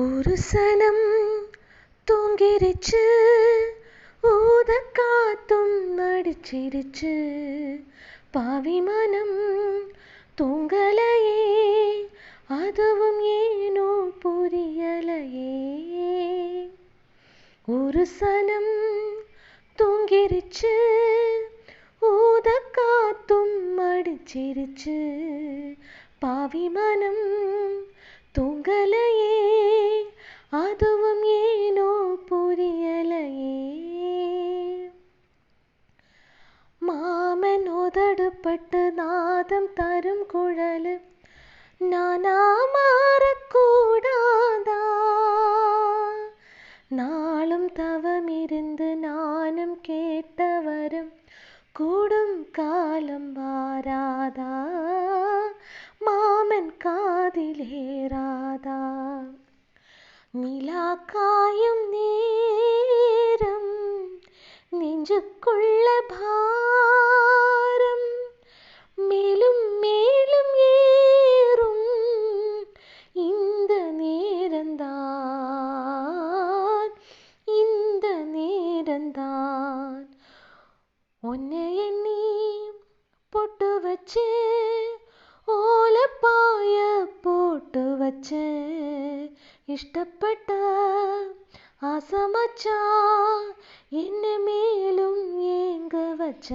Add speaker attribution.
Speaker 1: ஒரு சனம் தூங்கிருச்சு, ஊத காத்தும் அடிச்சிருச்சு. பாவி மனம் தூங்கலையே, அதுவும் ஏனோ புரியலையே. ஒரு சனம் தூங்கிருச்சு, ஊத காத்தும் அடிச்சிருச்சு. பாவி மனம் தூங்கலையே, அதுவும் ஏனோ புரியலையே. மாமன் உதடுப்பட்டு நாதம் தரும் குழலு நானா மாறக்கூடாதா? நாளும் தவமிருந்து நானும் கேட்டவரும் கூடும் காலம் வாராதா? மாமன் காதிலேராதா? நிலா காயும் நேரம் நெஞ்சுக்குள்ள பாரம் மேலும் மேலும் ஏறும். இந்த நேரந்தான், இந்த நேரந்தான் உன்னை எண்ணி பொட்டு வச்சு, ஓலப்பாய போட்டு வச்சு, இஷ்டப்பட்ட ஆசமச்சா என்ன மேலும் ஏங்க வச்ச.